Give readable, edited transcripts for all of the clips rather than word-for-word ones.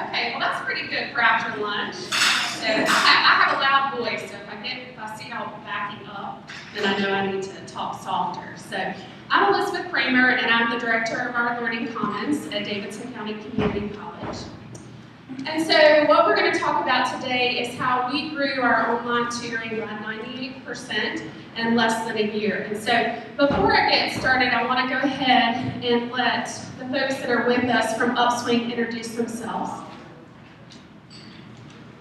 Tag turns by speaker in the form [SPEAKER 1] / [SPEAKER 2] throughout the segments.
[SPEAKER 1] Okay, well that's pretty good for after lunch. So I have a loud voice, so if I see y'all backing up, then I know I need to talk softer. So I'm Elizabeth Kramer, and I'm the director of our Learning Commons at Davidson County Community College. And so what we're going to talk about today is how we grew our online tutoring by 98% in less than a year. And so before I get started, I want to go ahead and let the folks that are with us from Upswing introduce themselves.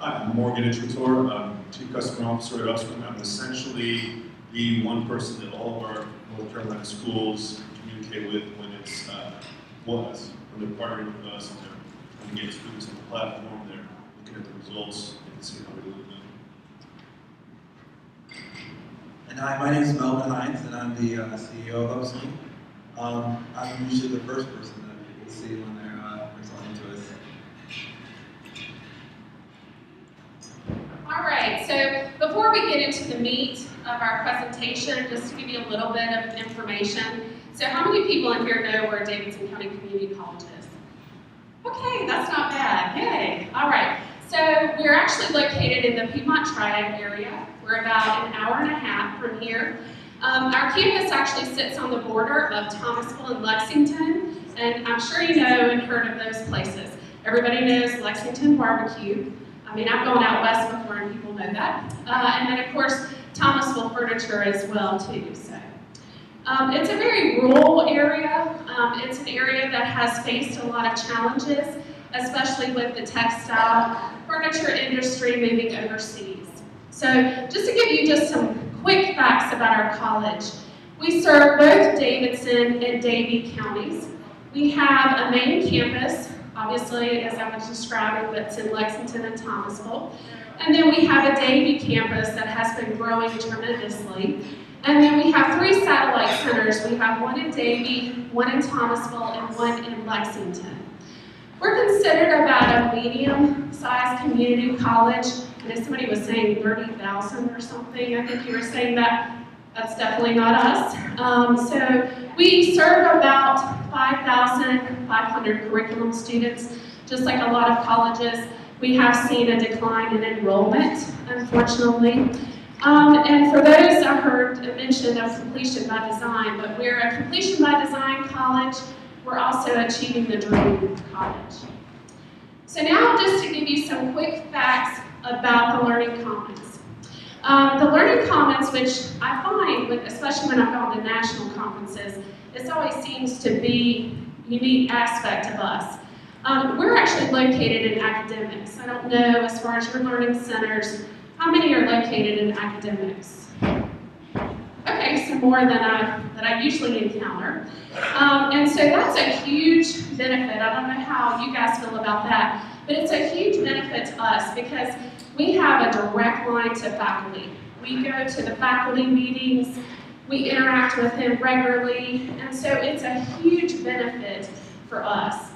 [SPEAKER 2] I'm Morgan Intrator. I'm Chief Customer Officer at Upswing. I'm essentially the one person that all of our North Carolina schools communicate with when it's when they're partnering with us and they're trying to get students on the platform. They're looking at the results and seeing how we're doing them.
[SPEAKER 3] And hi, my name is Melvin Hines, and I'm the CEO of Upswing. I'm usually the first person that people see when they're presenting to us.
[SPEAKER 1] All right, so before we get into the meat of our presentation, just to give you a little bit of information. So how many people in here know where Davidson County Community College is? Okay, that's not bad, yay. All right, so we're actually located in the Piedmont Triad area. We're about an hour and a half from here. Our campus actually sits on the border of Thomasville and Lexington, and I'm sure you know and heard of those places. Everybody knows Lexington barbecue. I mean, I've gone out west before and people know that. And then of course, Thomasville furniture as well too. So it's a very rural area. It's an area that has faced a lot of challenges, especially with the textile furniture industry moving overseas. So just to give you just some quick facts about our college, we serve both Davidson and Davie counties. We have a main campus, obviously, as I was describing, that's in Lexington and Thomasville. And then we have a Davie campus that has been growing tremendously. And then we have 3 satellite centers. We have one in Davie, one in Thomasville, and one in Lexington. We're considered about a medium-sized community college. And if somebody was saying 30,000 or something, I think you were saying that. That's definitely not us. So we serve about 5,500 curriculum students. Just like a lot of colleges, we have seen a decline in enrollment, unfortunately. And for those, I heard a mention of completion by design, but we're a completion by design college. We're also achieving the dream college. So now just to give you some quick facts about the Learning Commons. The Learning Commons, which I find, especially when I've gone to national conferences, this always seems to be a unique aspect of us. We're actually located in academics. I don't know, as far as your learning centers, how many are located in academics? Okay, some more than I usually encounter. And so that's a huge benefit. I don't know how you guys feel about that, but it's a huge benefit to us because we have a direct line to faculty. We go to the faculty meetings, we interact with them regularly, and so it's a huge benefit for us.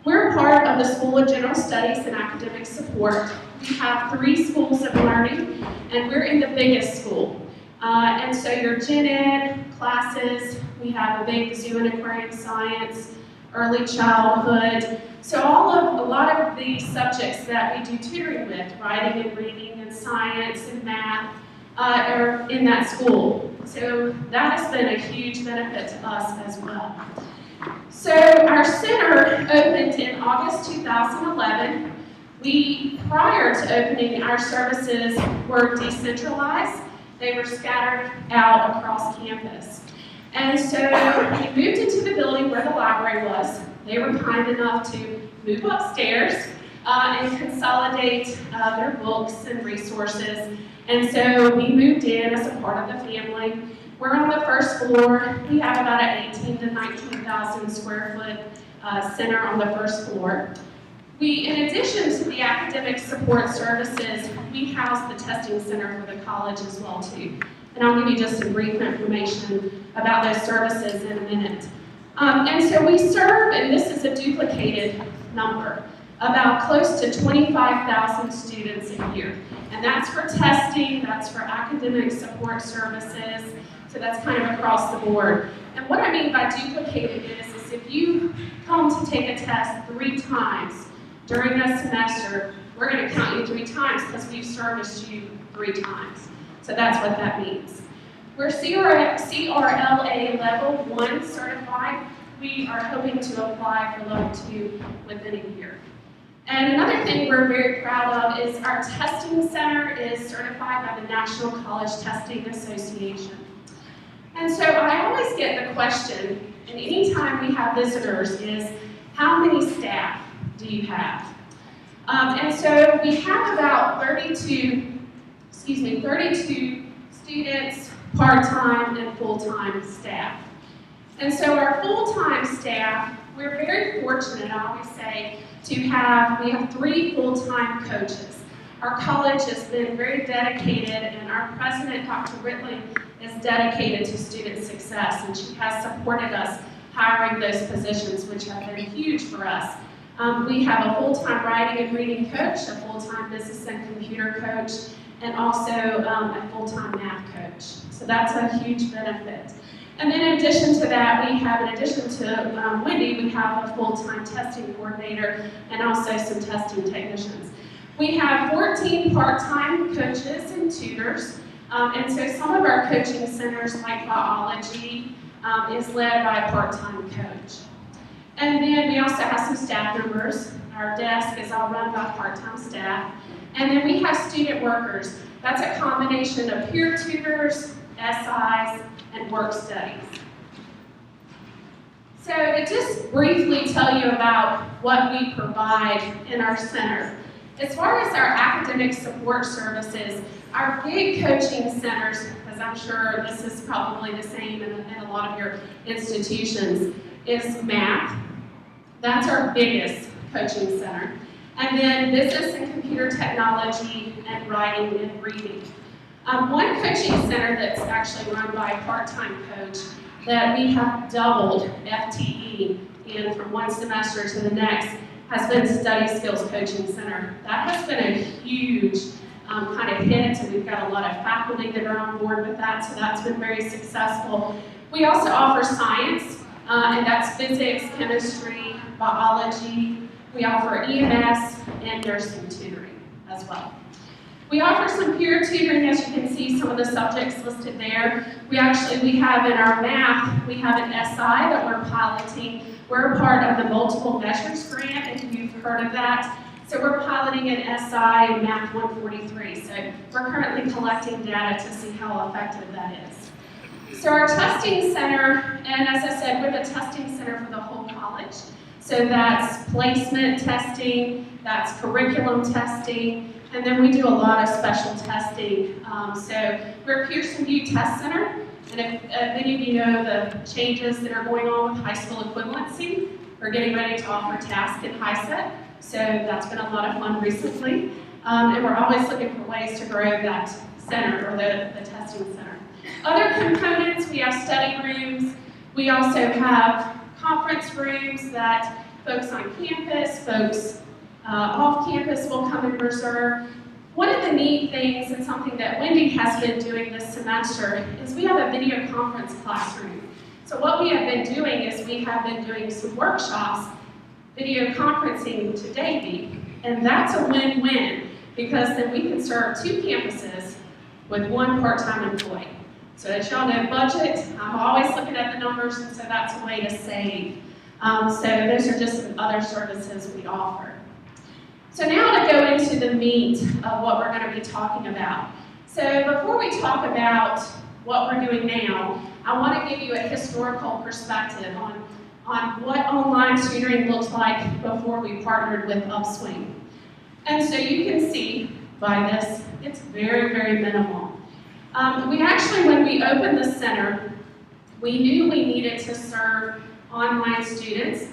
[SPEAKER 1] We're part of the School of General Studies and Academic Support. We have 3 schools of learning, and we're in the biggest school. And so your Gen Ed classes, we have a big zoo and aquarium science, early childhood. So a lot of the subjects that we do tutoring with, writing and reading and science and math, are in that school. So that has been a huge benefit to us as well. So our center opened in August 2011. Prior to opening, our services were decentralized. They were scattered out across campus. And so we moved into the building where the library was. They were kind enough to move upstairs and consolidate their books and resources. And so we moved in as a part of the family. We're on the first floor. We have about an 18 to 19,000 square foot center on the first floor. In addition to the academic support services, we house the testing center for the college as well too. And I'll give you just some brief information about those services in a minute. And so we serve, and this is a duplicated number, about close to 25,000 students a year. And that's for testing, that's for academic support services, so that's kind of across the board. And what I mean by duplicated is if you come to take a test 3 times, during a semester, we're going to count you 3 times because we've serviced you 3 times. So that's what that means. We're CRLA Level 1 certified. We are hoping to apply for Level 2 within a year. And another thing we're very proud of is our testing center is certified by the National College Testing Association. And so I always get the question, and anytime we have visitors, is how many staff do you have? And so we have about 32 students, part-time and full-time staff. And so our full-time staff, we're very fortunate, I always say, we have 3 full-time coaches. Our college has been very dedicated, and our president, Dr. Ritling, is dedicated to student success, and she has supported us hiring those positions, which have been huge for us. We have a full-time writing and reading coach, a full-time business and computer coach, and also a full-time math coach. So that's a huge benefit. And then in addition to that, we have, in addition to Wendy, we have a full-time testing coordinator and also some testing technicians. We have 14 part-time coaches and tutors. And so some of our coaching centers, like biology, is led by a part-time coach. And then we also have some staff members. Our desk is all run by part-time staff. And then we have student workers. That's a combination of peer tutors, SIs, and work studies. So to just briefly tell you about what we provide in our center. As far as our academic support services, our big coaching centers, because I'm sure this is probably the same in a lot of your institutions, is math. That's our biggest coaching center. And then business and computer technology and writing and reading. One coaching center that's actually run by a part-time coach that we have doubled FTE in from one semester to the next has been Study Skills Coaching Center. That has been a huge kind of hit, and we've got a lot of faculty that are on board with that, so that's been very successful. We also offer science, and that's physics, chemistry, biology. We offer EMS and nursing tutoring as well. We offer some peer tutoring, as you can see some of the subjects listed there. We have in our math, we have an SI that we're piloting. We're a part of the Multiple Measures Grant, if you've heard of that. So we're piloting an SI in Math 143. So we're currently collecting data to see how effective that is. So our testing center, and as I said, we're the testing center for the whole college. So that's placement testing, that's curriculum testing, and then we do a lot of special testing. So we're a Pearson VUE Test Center, and if many of you know the changes that are going on with high school equivalency, we're getting ready to offer TASC and HiSET, so that's been a lot of fun recently. And we're always looking for ways to grow that center, or the testing center. Other components, we have study rooms. We also have conference rooms that folks on campus, folks off campus will come and reserve. One of the neat things, and something that Wendy has been doing this semester, is we have a video conference classroom. So what we have been doing is we have been doing some workshops, video conferencing to Davie, and that's a win-win, because then we can serve 2 campuses with 1 part-time employee. So as y'all know, budget, I'm always looking at the numbers, and so that's a way to save. So those are just some other services we offer. So now to go into the meat of what we're going to be talking about. So before we talk about what we're doing now, I want to give you a historical perspective on what online tutoring looked like before we partnered with Upswing. And so you can see by this, it's very, very minimal. We actually, when we opened the center, we knew we needed to serve online students.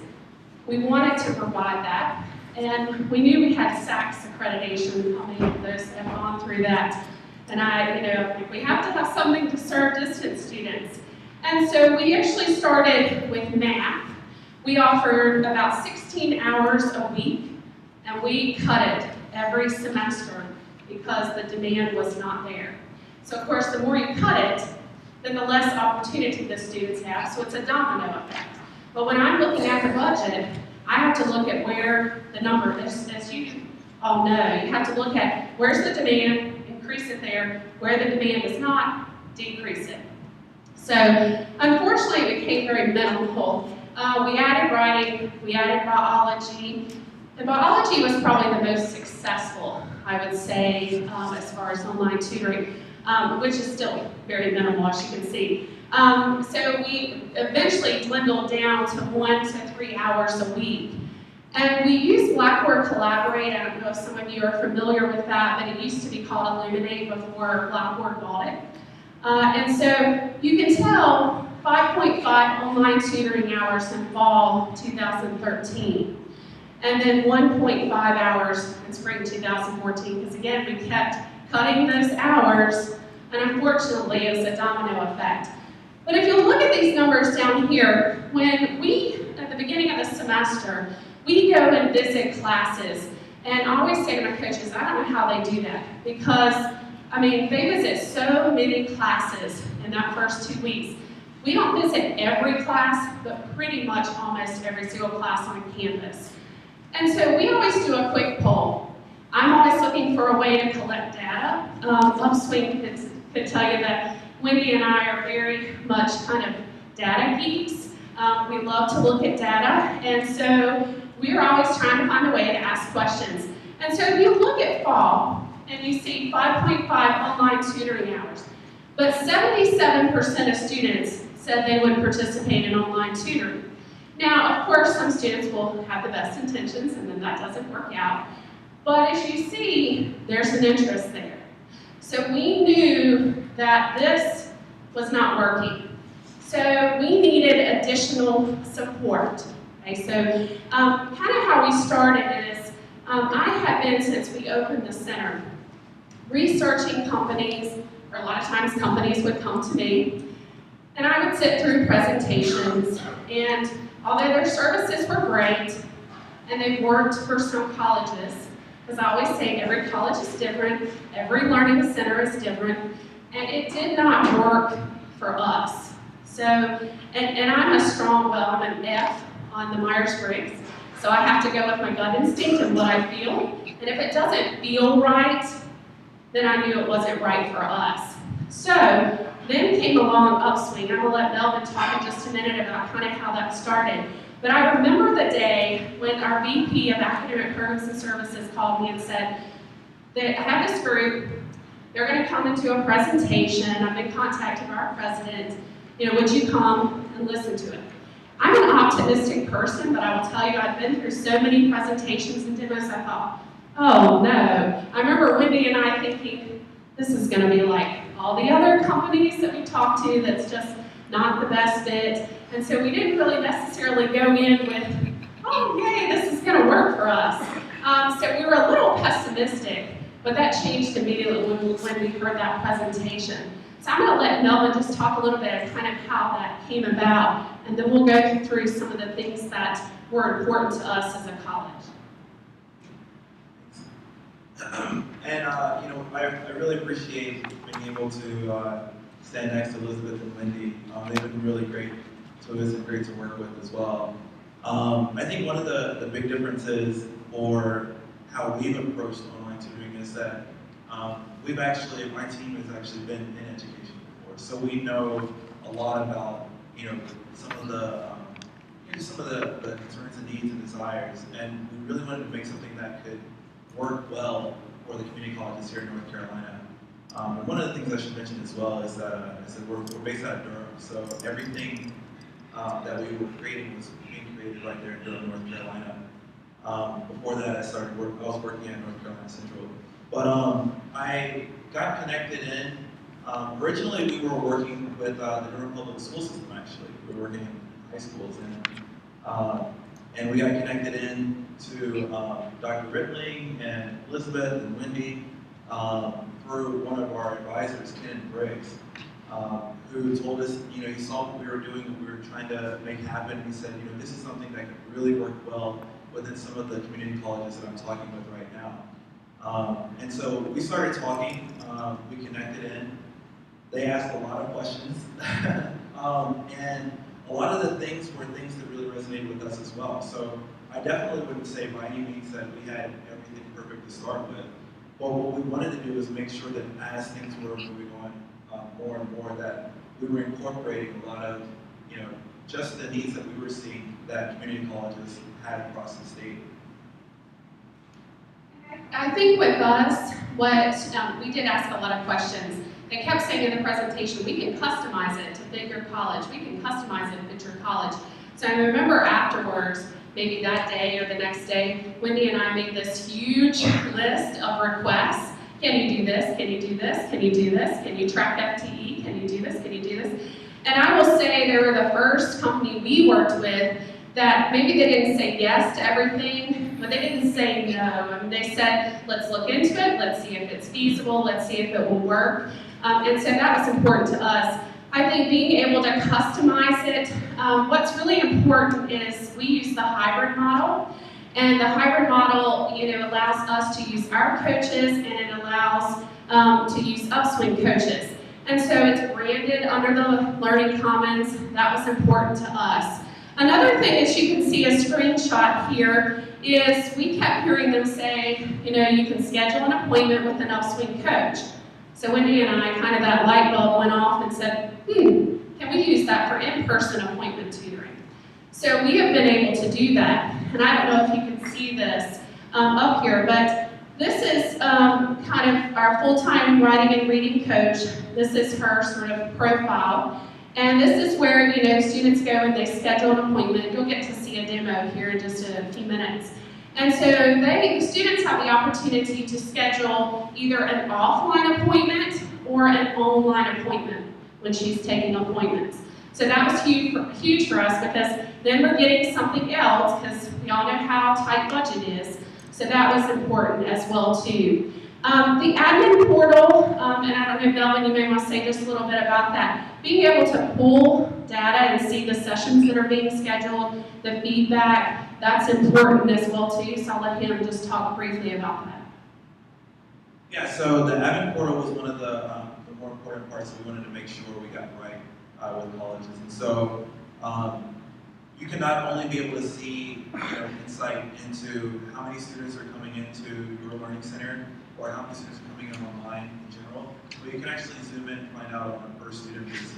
[SPEAKER 1] We wanted to provide that. And we knew we had SACS accreditation. How many of those have gone through that? And we have to have something to serve distance students. And so we actually started with math. We offered about 16 hours a week, and we cut it every semester because the demand was not there. So of course, the more you cut it, then the less opportunity the students have, so it's a domino effect. But when I'm looking at the budget, I have to look at where the number, as you all know, you have to look at where's the demand, increase it there, where the demand is not, decrease it. So unfortunately it became very minimal. We added writing, we added biology, and biology was probably the most successful, I would say, as far as online tutoring, which is still very minimal, as you can see. So we eventually dwindled down to 1 to 3 hours a week. And we use Blackboard Collaborate. I don't know if some of you are familiar with that, but it used to be called Illuminate before Blackboard bought it. And so you can tell 5.5 online tutoring hours in fall 2013. And then 1.5 hours in spring 2014, because again, we kept cutting those hours, and unfortunately, it was a domino effect. But if you look at these numbers down here, when we, at the beginning of the semester, we go and visit classes, and I always say to my coaches, I don't know how they do that, because, I mean, they visit so many classes in that first 2 weeks. We don't visit every class, but pretty much almost every single class on campus. And so we always do a quick poll. I'm always looking for a way to collect data. Upswing could tell you that Wendy and I are very much kind of data geeks. We love to look at data, and so we're always trying to find a way to ask questions. And so if you look at fall, and you see 5.5 online tutoring hours, but 77% of students said they would participate in online tutoring. Now, of course, some students will have the best intentions, and then that doesn't work out. But as you see, there's an interest there. So we knew that this was not working. So we needed additional support. Okay, so kind of how we started is, I have been, since we opened the center, researching companies, or a lot of times companies would come to me, and I would sit through presentations, and although their services were great, and they worked for some colleges, because I always say every college is different, every learning center is different, and it did not work for us. So, and I'm a strong, well, I'm an F on the Myers-Briggs, so I have to go with my gut instinct and what I feel, and if it doesn't feel right, then I knew it wasn't right for us. So, then came along Upswing. I'm going to let Melvin talk in just a minute about kind of how that started. But I remember the day when our VP of Academic Programs and Services called me and said, I have this group, they're going to come and do a presentation. I've been contacted by our president. Would you come and listen to it? I'm an optimistic person, but I will tell you, I've been through so many presentations and demos, I thought, oh no. I remember Wendy and I thinking, this is going to be like all the other companies that we talked to that's just not the best fit. And so we didn't really necessarily go in with, oh yay, this is going to work for us. So we were a little pessimistic, but that changed immediately when we heard that presentation. So I'm going to let Melvin just talk a little bit of kind of how that came about, and then we'll go through some of the things that were important to us as a college.
[SPEAKER 3] I really appreciate being able to stand next to Elizabeth and Wendy. They've been really great, so it's been great to work with as well. I think one of the big differences for how we've approached online tutoring is that my team has actually been in education before, so we know a lot about some of the concerns and needs and desires, and we really wanted to make something that could work well for the community colleges here in North Carolina. And one of the things I should mention as well is that we're based out of Durham, so everything that we were creating was being created right there in Durham, North Carolina. Before that, I was working at North Carolina Central. But I got connected in. Originally, we were working with the Durham Public School System, actually. We were working in high schools, and we got connected in to Dr. Rittling and Elizabeth and Wendy through one of our advisors, Ken Briggs, who told us, he saw what we were doing, what we were trying to make happen. He said, this is something that could really work well within some of the community colleges that I'm talking with right now. And so we started talking, we connected in. They asked a lot of questions, and a lot of the things were things that really resonated with us as well. So I definitely wouldn't say by any means that we had everything perfect to start with. But what we wanted to do is make sure that as things were moving on more and more, that we were incorporating a lot of, just the needs that we were seeing that community colleges had across the state.
[SPEAKER 1] I think with us, we did ask a lot of questions. They kept saying in the presentation, we can customize it to fit your college. We can customize it to fit your college. So I remember afterwards, maybe that day or the next day, Wendy and I made this huge list of requests. Can you do this? Can you do this? Can you do this? Can you track FTE? Can you do this? Can you do this? And I will say they were the first company we worked with that maybe they didn't say yes to everything, but they didn't say no. I mean, they said, let's look into it, let's see if it's feasible, let's see if it will work. And so that was important to us. I think being able to customize it, what's really important is we use the hybrid model. And the hybrid model, allows us to use our coaches, and it allows to use Upswing coaches. And so it's branded under the Learning Commons. That was important to us. Another thing is you can see a screenshot here is we kept hearing them say, you can schedule an appointment with an Upswing coach. So Wendy and I, kind of that light bulb went off and said, can we use that for in-person appointment tutoring? So we have been able to do that. And I don't know if you can see this up here, but this is kind of our full-time writing and reading coach. This is her sort of profile. And this is where, students go and they schedule an appointment. You'll get to see a demo here in just a few minutes. And so the students have the opportunity to schedule either an offline appointment or an online appointment when she's taking appointments. So that was huge for us because then we're getting something else because we all know how tight budget is. So that was important as well too. The admin portal, and I don't know, Melvin, you may want to say just a little bit about that. Being able to pull data and see the sessions that are being scheduled, the feedback, that's important as well too. So I'll let him just talk briefly about that.
[SPEAKER 3] Yeah, so the admin portal was one of the more important parts that we wanted to make sure we got right with colleges. And so you can not only be able to see insight into how many students are coming into your learning center or how many students are coming in online in general, but you can actually zoom in and find out on a per student basis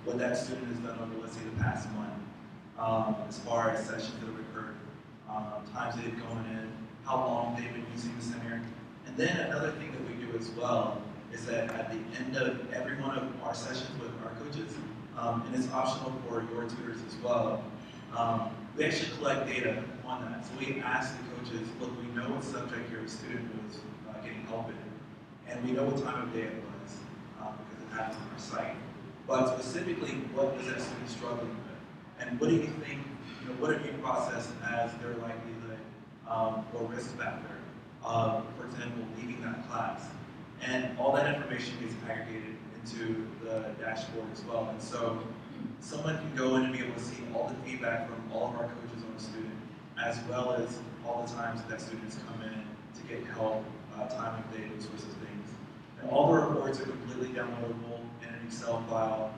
[SPEAKER 3] what that student has done over, let's say, the past month, as far as sessions that have occurred, times they've gone in, how long they've been using the center. And then another thing that we do as well is that at the end of every one of our sessions with our coaches, and it's optional for your tutors as well, we actually collect data on that. So we ask the coaches, look, we know what subject your student was getting help in, and we know what time of day it was because it happens on our site. But specifically, what was that student struggling with? And what do you think, what have you processed as their likelihood or risk factor of, for example, leaving that class? And all that information gets aggregated into the dashboard as well. And so someone can go in and be able to see all the feedback from all of our coaches on the student, as well as all the times that students come in to get help, time of day, those sorts of things. And all the reports are completely downloadable in an Excel file.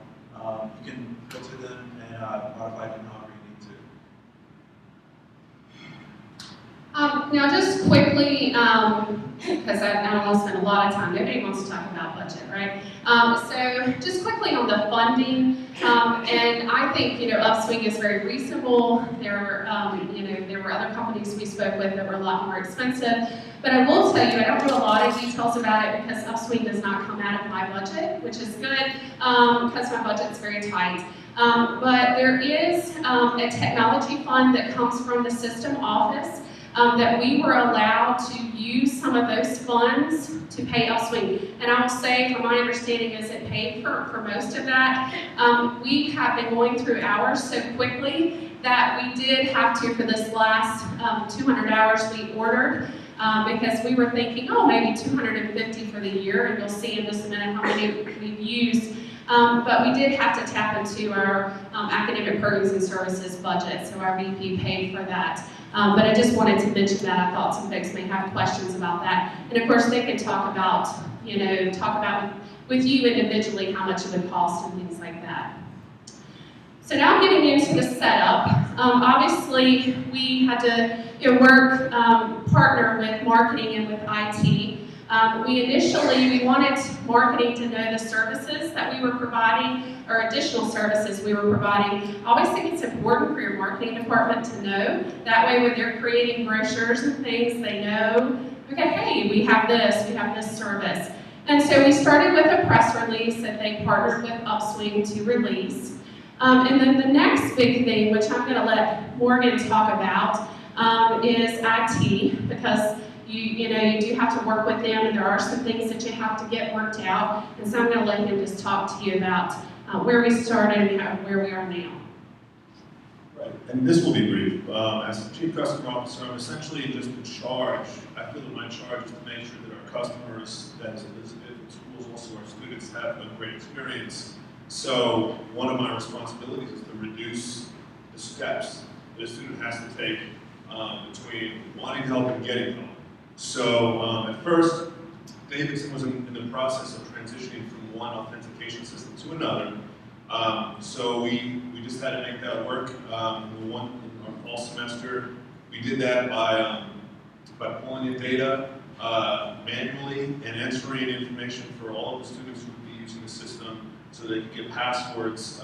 [SPEAKER 3] You can filter them and modify them however you need to.
[SPEAKER 1] Now just quickly, because I don't want to spend a lot of time, nobody wants to talk about budget, right? So just quickly on the funding, and I think, Upswing is very reasonable. There were other companies we spoke with that were a lot more expensive. But I will tell you, I don't know a lot of details about it because Upswing does not come out of my budget, which is good because my budget's very tight. But there is a technology fund that comes from the system office that we were allowed to use some of those funds to pay Upswing. And I will say, from my understanding, is it paid for most of that. We have been going through ours so quickly that we did have to, for this last 200 hours we ordered, because we were thinking, maybe 250 for the year, and you'll see in just a minute how many we've used. But we did have to tap into our academic programs and services budget, so our VP paid for that. But I just wanted to mention that. I thought some folks may have questions about that. And of course, they can talk about with you individually how much it would cost and things like that. So now getting into the setup, obviously we had to work, partner with marketing and with IT. We wanted marketing to know the services that we were providing, or additional services we were providing. I always think it's important for your marketing department to know. That way when they're creating brochures and things, they know, okay, hey, we have this service. And so we started with a press release that they partnered with Upswing to release. And then the next big thing, which I'm gonna let Morgan talk about, is IT, because you do have to work with them, and there are some things that you have to get worked out. And so I'm going to let him just talk to you about where we started and where we are now.
[SPEAKER 2] Right, and this will be brief. As the Chief Customer Officer, I'm essentially just in charge. I feel that my charge is to make sure that our customers, that is schools, also our students, have a great experience. So one of my responsibilities is to reduce the steps that a student has to take between wanting help and getting help. So at first, Davidson was in the process of transitioning from one authentication system to another. So we just had to make that work. In our fall semester, we did that by pulling in data manually and entering information for all of the students who would be using the system, so they could get passwords,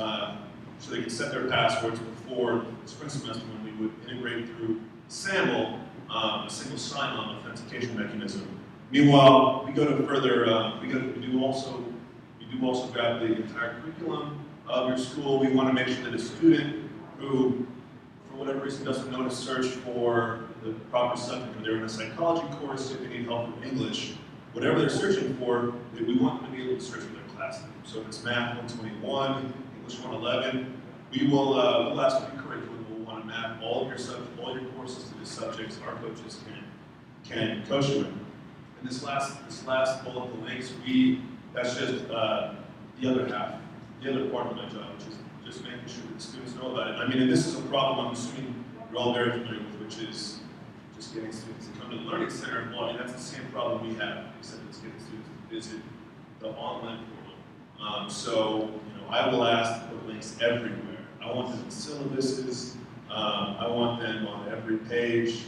[SPEAKER 2] so they could set their passwords before the spring semester when we would integrate through SAML, a single sign-on authentication mechanism. Meanwhile, we go to further. We do also grab the entire curriculum of your school. We want to make sure that a student who, for whatever reason, doesn't know to search for the proper subject, or they're in a psychology course, if they need help with English, whatever they're searching for, we want them to be able to search for their class name. So if it's Math 121, English 111, we will we'll ask for your curriculum. We'll want to map all of your subjects, all your courses to the subjects our coaches can coach you in. And this last bullet, the links, that's just the other half, the other part of my job, which is just making sure that the students know about it. I mean, and this is a problem I'm assuming you're all very familiar with, which is just getting students to come to the Learning Center. Well, I mean, that's the same problem we have, except it's getting students to visit the online portal. So, I will ask to put links everywhere. I want them in syllabuses. I want them on every page.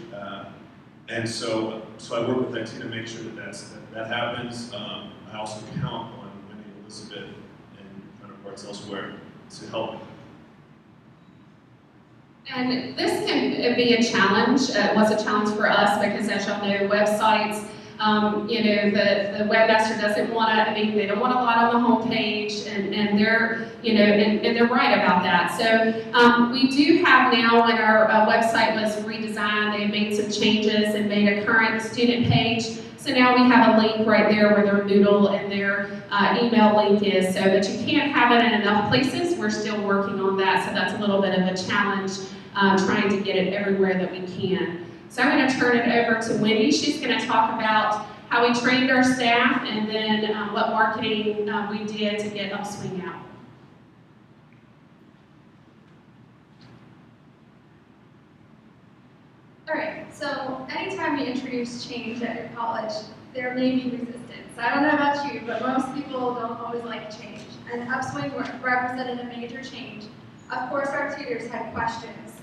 [SPEAKER 2] And so I work with IT to make sure that happens. I also count on Wendy and Elizabeth and counterparts elsewhere to help.
[SPEAKER 1] And this can be a challenge. It was a challenge for us because, as y'all know, websites, the webmaster doesn't want to. They don't want a lot on the homepage, and they're, and they're right about that. So we do have now, when our website was redesigned, they made some changes and made a current student page. So now we have a link right there where their Moodle and their email link is, so that you can't have it in enough places. We're still working on that, so that's a little bit of a challenge, trying to get it everywhere that we can. So I'm going to turn it over to Wendy. She's going to talk about how we trained our staff and then what marketing we did to get Upswing out.
[SPEAKER 4] All right, so anytime you introduce change at your college, there may be resistance. I don't know about you, but most people don't always like change. And Upswing represented a major change. Of course, our tutors had questions.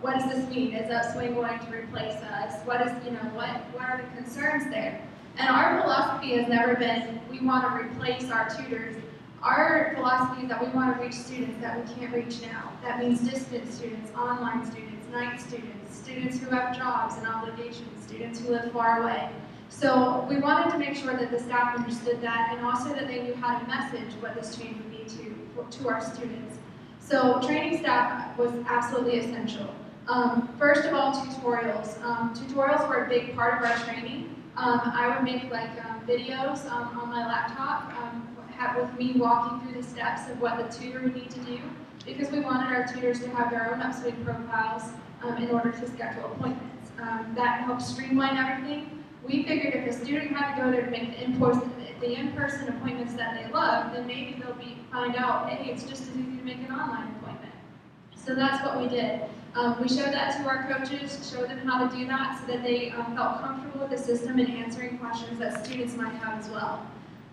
[SPEAKER 4] What does this mean? Is Upswing going to replace us? What are the concerns there? And our philosophy has never been, we want to replace our tutors. Our philosophy is that we want to reach students that we can't reach now. That means distant students, online students, night students, students who have jobs and obligations, students who live far away. So we wanted to make sure that the staff understood that, and also that they knew how to message what this change would be to our students. So training staff was absolutely essential. First of all, tutorials. Tutorials were a big part of our training. I would make videos on my laptop with me walking through the steps of what the tutor would need to do, because we wanted our tutors to have their own Upswing profiles in order to schedule appointments. That helps streamline everything. We figured if a student had to go there to make the in-person appointments that they love, then maybe they'll find out, hey, it's just as easy to make an online appointment. So that's what we did. We showed that to our coaches, showed them how to do that so that they felt comfortable with the system and answering questions that students might have as well.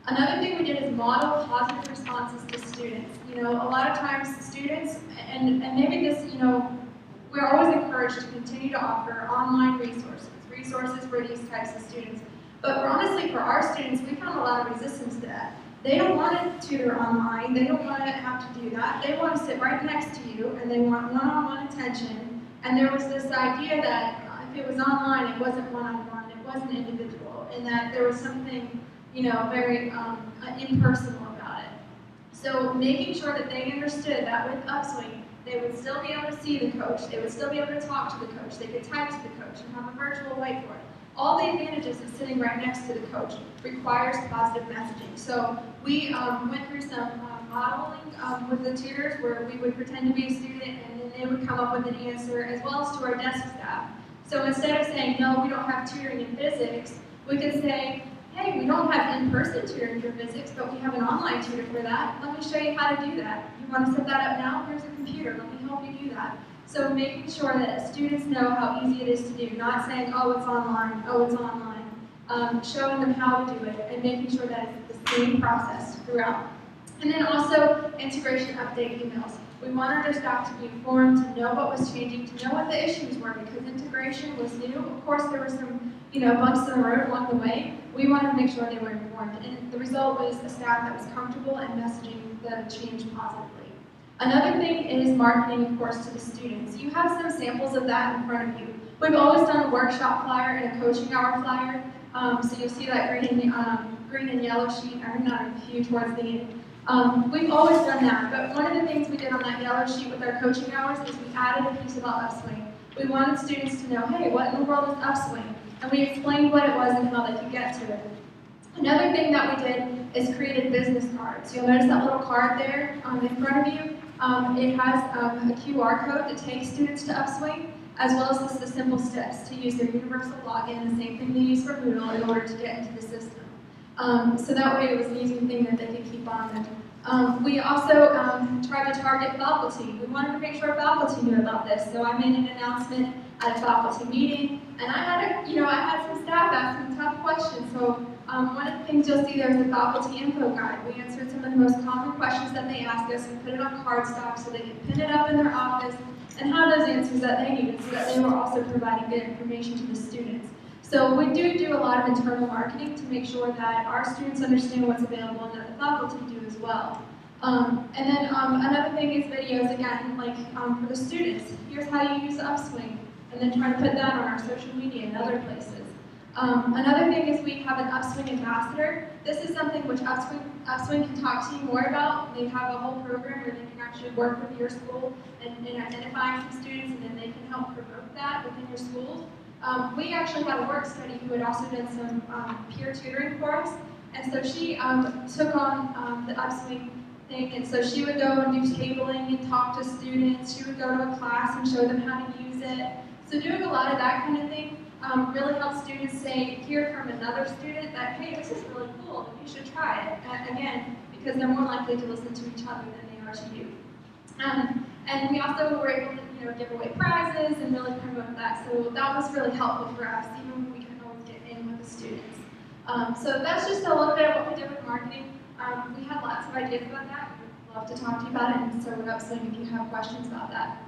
[SPEAKER 4] Another thing we did is model positive responses to students. A lot of times students, and maybe this, we're always encouraged to continue to offer online resources for these types of students. But honestly, for our students, we found a lot of resistance to that. They don't want to tutor online. They don't want to have to do that. They want to sit right next to you, and they want one-on-one attention. And there was this idea that if it was online, it wasn't one-on-one, it wasn't individual, and that there was something, very impersonal about it. So making sure that they understood that with Upswing, they would still be able to see the coach, they would still be able to talk to the coach, they could type to the coach and have a virtual whiteboard. All the advantages of sitting right next to the coach requires positive messaging. So we went through some modeling with the tutors where we would pretend to be a student and then they would come up with an answer, as well as to our desk staff. So instead of saying, no, we don't have tutoring in physics, we could say, hey, we don't have in-person tutoring for physics, but we have an online tutor for that. Let me show you how to do that. You want to set that up now? Here's a computer. Let me help you do that. So making sure that students know how easy it is to do, not saying, oh, it's online, oh, it's online. Showing them how to do it and making sure that it's the same process throughout. And then also integration update emails. We wanted our staff to be informed, to know what was changing, to know what the issues were, because integration was new. Of course, there were some, bumps in the road along the way. We wanted to make sure they were informed, and the result was a staff that was comfortable and messaging the change positively. Another thing is marketing, of course, to the students. You have some samples of that in front of you. We've always done a workshop flyer and a coaching hour flyer, so you'll see that green and yellow sheet. I'm not a few towards the end. We've always done that, but one of the things we did on that yellow sheet with our coaching hours is we added a piece about Upswing. We wanted students to know, hey, what in the world is Upswing? And we explained what it was and how they could get to it. Another thing that we did is created business cards. You'll notice that little card there in front of you. It has a QR code to take students to Upswing, as well as the simple steps to use their universal login, the same thing they use for Moodle, in order to get into the system. So that way it was an easy thing that they could keep on them. We also tried to target faculty. We wanted to make sure faculty knew about this, so I made an announcement at a faculty meeting, and I had some staff ask some tough questions. So one of the things you'll see there is the faculty info guide. We answered some of the most common questions that they asked us and put it on cardstock so they could pin it up in their office and have those answers that they needed so that they were also providing good information to the students. So we do a lot of internal marketing to make sure that our students understand what's available and that the faculty do as well. And then another thing is videos, again, like for the students. Here's how you use Upswing, and then try to put that on our social media and other places. Another thing is we have an Upswing Ambassador. This is something which Upswing can talk to you more about. They have a whole program where they can actually work with your school and identify some students, and then they can help promote that within your schools. We actually had a work study who had also done some peer tutoring for us, and so she took on the Upswing thing, and so she would go and do tabling and talk to students. She would go to a class and show them how to use it. So doing a lot of that kind of thing really helps students hear from another student that, hey, this is really cool, you should try it. Again, because they're more likely to listen to each other than they are to you. And we also were able to give away prizes and really promote that. So that was really helpful for us, even when we couldn't always get in with the students. So that's just a little bit of what we did with marketing. We had lots of ideas about that. We'd love to talk to you about it, and so would Upswing if you have questions about that.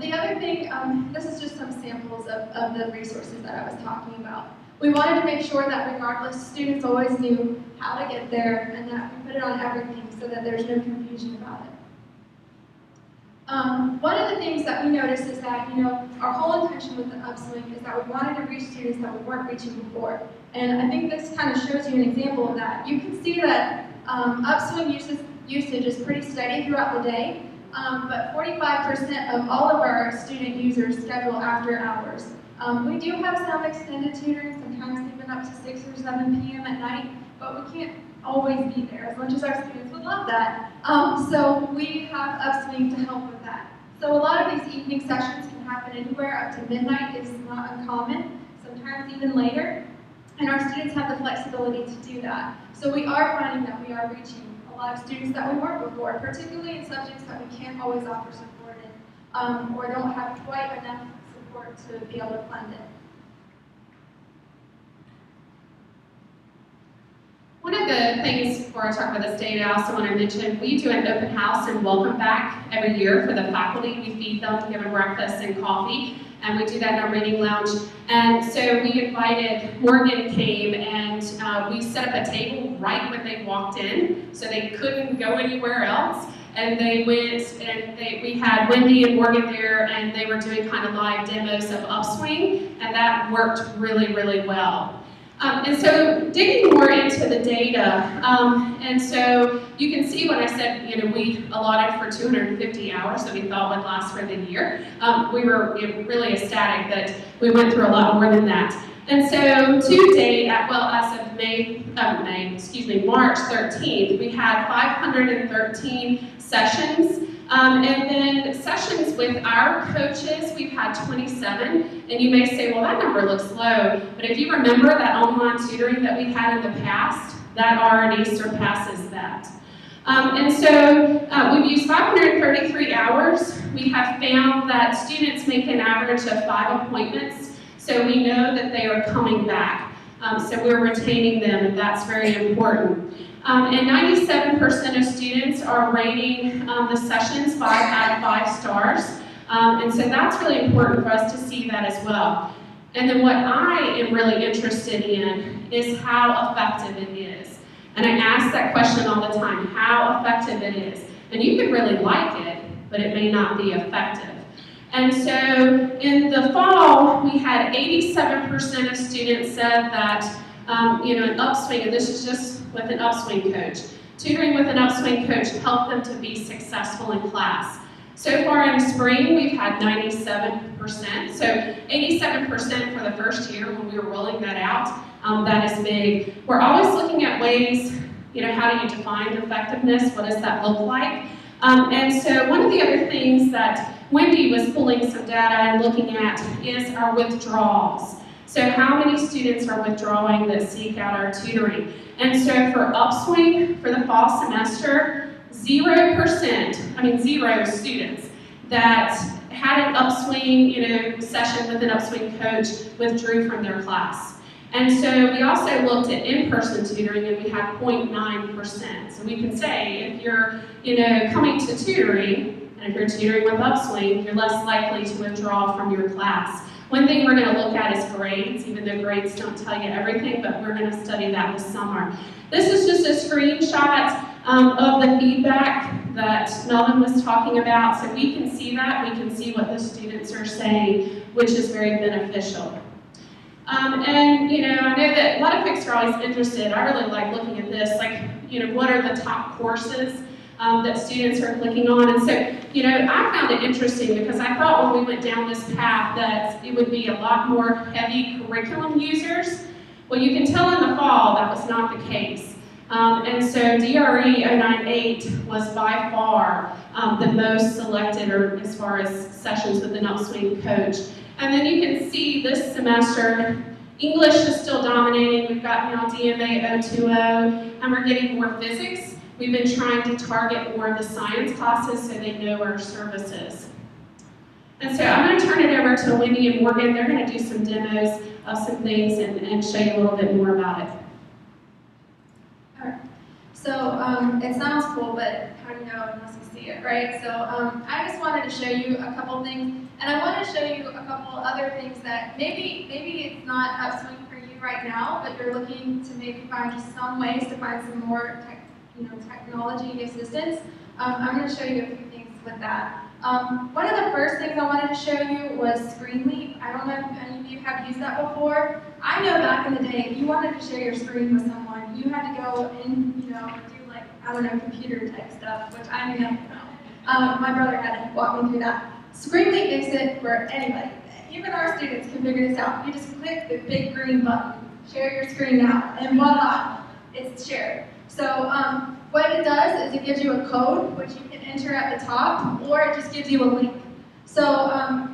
[SPEAKER 4] The other thing, this is just some samples of the resources that I was talking about. We wanted to make sure that regardless, students always knew how to get there and that we put it on everything so that there's no confusion about it. One of the things that we noticed is that, our whole intention with the Upswing is that we wanted to reach students that we weren't reaching before. And I think this kind of shows you an example of that. You can see that Upswing usage is pretty steady throughout the day, but 45% of all of our student users schedule after hours. We do have some extended tutoring, sometimes even up to 6 or 7 p.m. at night, but we can't always be there, as much as our students would love that. So we have Upswing to help with that. So a lot of these evening sessions can happen anywhere up to midnight. It's not uncommon, sometimes even later. And our students have the flexibility to do that. So we are finding that we are reaching a lot of students that we weren't before, particularly in subjects that we can't always offer support in, or don't have quite enough support to be able to fund it.
[SPEAKER 1] One of the things before I talk about this data, I also want to mention we do an open house and welcome back every year for the faculty. We feed them, give them breakfast and coffee, and we do that in our reading lounge. And so we invited, Morgan came, and we set up a table right when they walked in, so they couldn't go anywhere else. And they went, and we had Wendy and Morgan there, and they were doing kind of live demos of Upswing, and that worked really, really well. And so digging more into the data, and so you can see when I said, we allotted for 250 hours that we thought would last for the year. We were really ecstatic that we went through a lot more than that. And so to date, as of March 13th, we had 513 sessions. And then sessions with our coaches, we've had 27. And you may say, well, that number looks low. But if you remember that online tutoring that we had in the past, that already surpasses that. And so we've used 533 hours. We have found that students make an average of 5 appointments. So we know that they are coming back. So we're retaining them, and that's very important. And 97% of students are rating the sessions 5 out of 5 stars. And so that's really important for us to see that as well. And then what I am really interested in is how effective it is. And I ask that question all the time, how effective it is. And you could really like it, but it may not be effective. And so in the fall, we had 87% of students said that, an Upswing, and this is just with an Upswing coach, tutoring with an Upswing coach helped them to be successful in class. So far in spring, we've had 97%. So 87% for the first year when we were rolling that out. That is big. We're always looking at ways, how do you define effectiveness? What does that look like? And so one of the other things that Wendy was pulling some data and looking at is our withdrawals. So how many students are withdrawing that seek out our tutoring? And so for Upswing, for the fall semester, 0 students that had an Upswing, session with an Upswing coach withdrew from their class. And so we also looked at in-person tutoring, and we had 0.9%. So we can say if you're, coming to tutoring, and if you're tutoring with Upswing, you're less likely to withdraw from your class. One thing we're going to look at is grades, even though grades don't tell you everything, but we're going to study that this summer. This is just a screenshot of the feedback that Melvin was talking about. So we can see that. We can see what the students are saying, which is very beneficial. And, I know that a lot of folks are always interested. I really like looking at this, what are the top courses that students are clicking on. And so, I found it interesting because I thought when we went down this path that it would be a lot more heavy curriculum users. Well, you can tell in the fall that was not the case. And so DRE 098 was by far the most selected, or as far as sessions with an Upswing coach. And then you can see this semester, English is still dominating. We've got now DMA 020, and we're getting more physics. We've been trying to target more of the science classes so they know our services. And so I'm going to turn it over to Wendy and Morgan. They're going to do some demos of some things and show you a little bit more about it.
[SPEAKER 4] All right. So it sounds cool, but how do you know unless you see it, right? So I just wanted to show you a couple things, and I want to show you a couple other things that maybe it's not Upswing for you right now, but you're looking to maybe find just some ways to find some more technology assistance. I'm going to show you a few things with that. One of the first things I wanted to show you was Screenly. I don't know if any of you have used that before. I know back in the day, if you wanted to share your screen with someone, you had to go and do computer type stuff, which I knew nothing about. My brother had to walk me through that. Screenly makes it for anybody. Even our students can figure this out. You just click the big green button, share your screen now, and voila, it's shared. So what it does is it gives you a code, which you can enter at the top, or it just gives you a link. So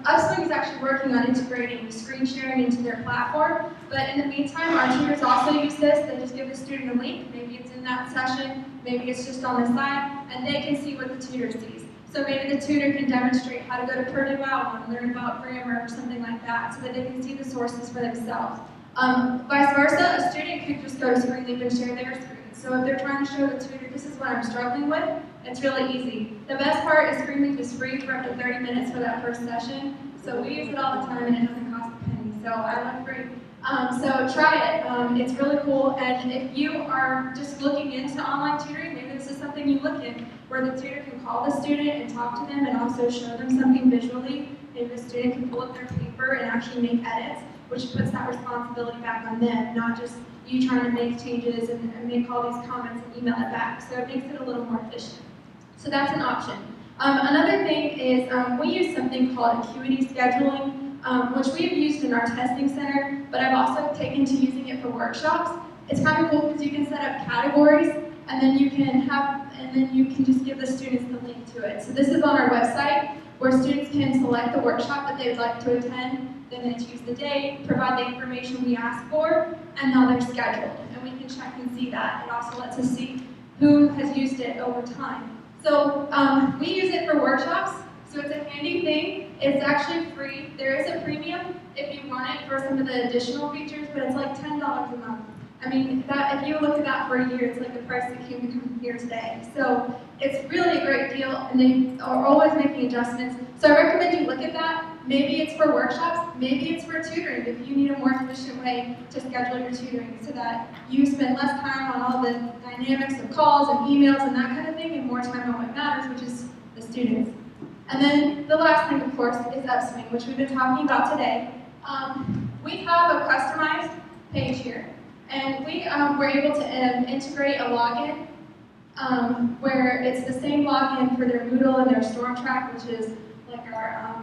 [SPEAKER 4] Upswing is actually working on integrating screen sharing into their platform, but in the meantime, our tutors also use this. They just give the student a link. Maybe it's in that session, maybe it's just on the side, and they can see what the tutor sees. So maybe the tutor can demonstrate how to go to Purdue Out and learn about grammar or something like that, so that they can see the sources for themselves. Vice versa, a student could just go to Screenly and share their screen. So if they're trying to show the tutor, this is what I'm struggling with, it's really easy. The best part is Screenleaf is free for up to 30 minutes for that first session. So we use it all the time and it doesn't cost a penny. So I love free. So try it. It's really cool. And if you are just looking into online tutoring, maybe this is something you look in, where the tutor can call the student and talk to them and also show them something visually. Maybe the student can pull up their paper and actually make edits, which puts that responsibility back on them, not just you trying to make changes and make all these comments and email it back. So it makes it a little more efficient. So that's an option. Another thing is we use something called acuity scheduling, which we have used in our testing center, but I've also taken to using it for workshops. It's kind of cool because you can set up categories, and then you can just give the students the link to it. So this is on our website, where students can select the workshop that they would like to attend, then they choose the date, provide the information we ask for, and now they're scheduled. And we can check and see that. It also lets us see who has used it over time. So we use it for workshops, so it's a handy thing. It's actually free. There is a premium if you want it for some of the additional features, but it's like $10 a month. I mean, that, if you look at that for a year, it's like the price that came to come here today. So it's really a great deal, and they are always making adjustments. So I recommend you look at that. Maybe it's for workshops, maybe it's for tutoring, if you need a more efficient way to schedule your tutoring so that you spend less time on all the dynamics of calls and emails and that kind of thing, and more time on what matters, which is the students. And then the last thing, of course, is Upswing, which we've been talking about today. We have a customized page here, and we were able to integrate a login where it's the same login for their Moodle and their Storm Track, which is like our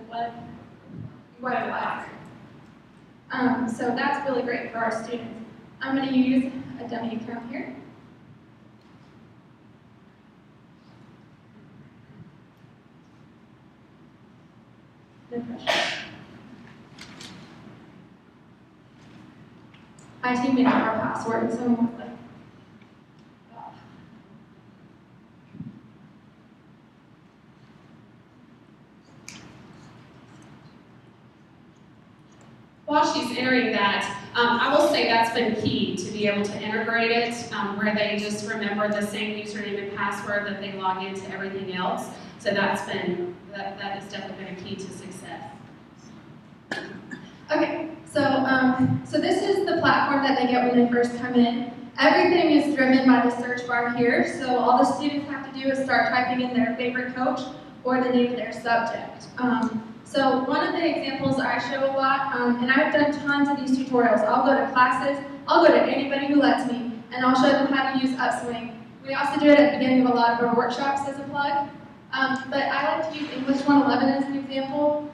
[SPEAKER 4] web lab. So that's really great for our students. I'm going to use a dummy account here. No pressure. My team made up our password, so I'm like, oh.
[SPEAKER 1] While she's entering that, I will say that's been key to be able to integrate it, where they just remember the same username and password that they log into everything else. So that has definitely been a key to success.
[SPEAKER 4] Okay, so this is the platform that they get when they first come in. Everything is driven by the search bar here, so all the students have to do is start typing in their favorite coach or the name of their subject. So one of the examples I show a lot, and I've done tons of these tutorials. I'll go to classes, I'll go to anybody who lets me, and I'll show them how to use Upswing. We also do it at the beginning of a lot of our workshops as a plug. But I like to use English 111 as an example.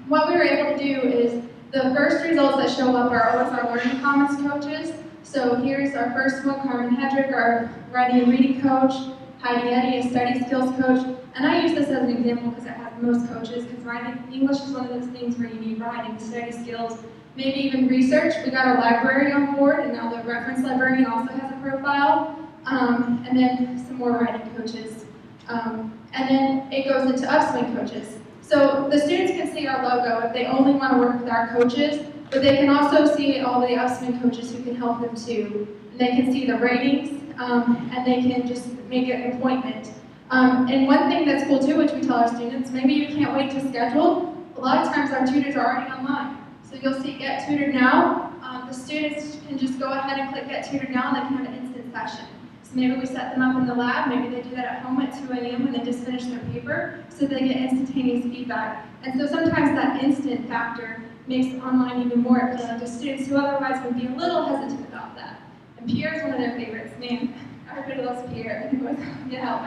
[SPEAKER 4] What we were able to do is the first results that show up are always our learning commons coaches. So here's our first one, Carmen Hedrick, our writing and reading coach, Heidi Eddy, a study skills coach. And I use this as an example because it has most coaches, because writing English is one of those things where you need writing, study skills, maybe even research. We got our library on board, and now the reference librarian also has a profile, and then some more writing coaches. And then it goes into Upswing coaches. So the students can see our logo if they only want to work with our coaches, but they can also see all the Upswing coaches who can help them too. And they can see the ratings, and they can just make an appointment. And one thing that's cool too, which we tell our students, maybe you can't wait to schedule. A lot of times our tutors are already online. So you'll see Get Tutored Now. The students can just go ahead and click Get Tutored Now, and they can have an instant session. So maybe we set them up in the lab, maybe they do that at home at 2 a.m. when they just finish their paper, so they get instantaneous feedback. And so sometimes that instant factor makes online even more appealing to students who otherwise would be a little hesitant about that. And Pierre's one of their favorites. Man, everybody loves Pierre. I think it was get help.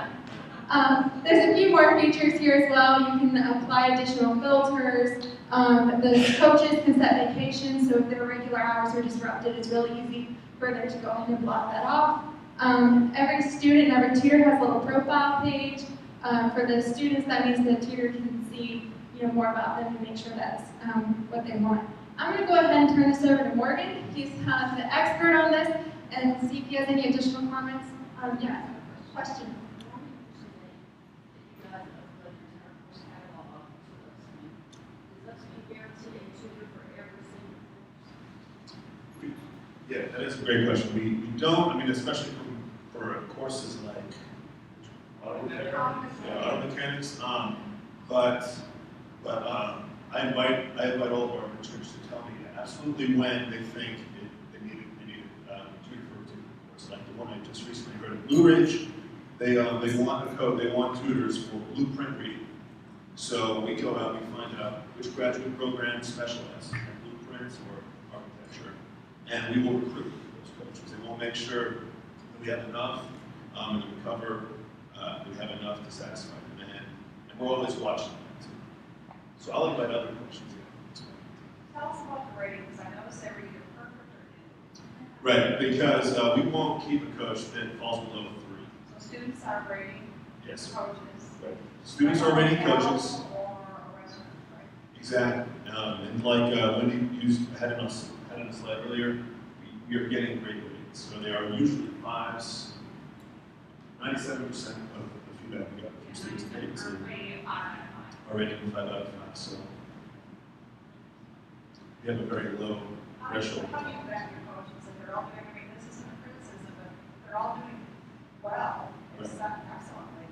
[SPEAKER 4] There's a few more features here as well. You can apply additional filters. The coaches can set vacations, so if their regular hours are disrupted, it's really easy for them to go ahead and block that off. Every student and every tutor has a little profile page. For the students, that means the tutor can see more about them and make sure that's what they want. I'm going to go ahead and turn this over to Morgan. He's the expert on this, and see if he has any additional comments. Yeah, question.
[SPEAKER 2] Yeah, that is a great question. We don't, I mean, especially for courses like auto mechanics, but I invite all of our interns to tell me absolutely when they think they need to refer to the course. Like the one I just recently heard at Blue Ridge, they want tutors for blueprint reading. So we go out, we find out which graduate programs specialize in blueprints or architecture, and we will recruit those coaches. And we'll make sure that we have enough, and that we cover, we have enough to satisfy demand, and we're always watching that too. So I'll invite other questions.
[SPEAKER 5] Tell us about the rating, because I noticed every year perfect or
[SPEAKER 2] Right, because we won't keep a coach that falls below 3.
[SPEAKER 5] So students are rating
[SPEAKER 2] Yes.
[SPEAKER 5] coaches.
[SPEAKER 2] Right. Students are rating coaches.
[SPEAKER 5] Or a resident, right?
[SPEAKER 2] Exactly. And like Wendy had in a slide earlier, we are getting great ratings. So they are usually 5s. 97% of the feedback we got from students and parents are rating 5 out of 5. So we have a very low threshold.
[SPEAKER 5] How do you vet your coaches if they're all doing, I mean, this isn't a criticism, but they're all doing well, excellently.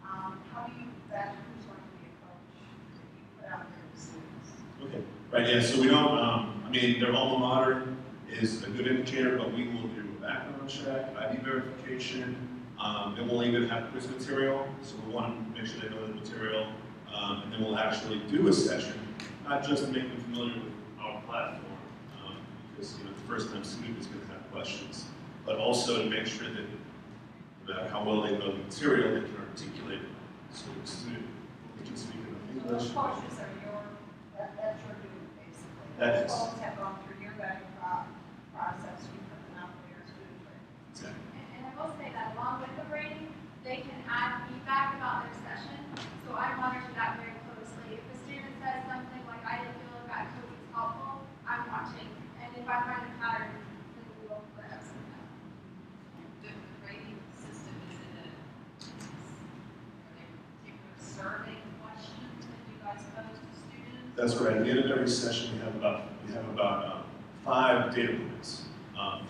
[SPEAKER 5] How do you vet who's going to be a coach that you put out there to students?
[SPEAKER 2] Okay. Right, yeah, so we don't, I mean, their alma mater is a good indicator, but we will do a background check, ID verification, and we'll even have quiz material, so we want to make sure they know the material, and then we'll actually do a session, not just to make them familiar with our platform, because the first time student is going to have questions, but also to make sure that no matter how well they know the material, they can articulate it. So the student can speak in
[SPEAKER 5] So those
[SPEAKER 2] English.
[SPEAKER 5] coaches are that's your doing, basically.
[SPEAKER 2] That
[SPEAKER 5] Those
[SPEAKER 2] is.
[SPEAKER 5] coaches have gone through your vetting process, you put them out there as student training.
[SPEAKER 2] Exactly.
[SPEAKER 4] And I will say that along with the rating, they can add feedback about their session. So I monitor that very closely. If the student says something like, I didn't feel like that coach was helpful, I'm watching. And if I find a pattern, then we will put up some of that.
[SPEAKER 6] The rating system is in a, are there particular survey questions that you guys pose to students?
[SPEAKER 2] That's right. At the end of every session, we have about 5 data points,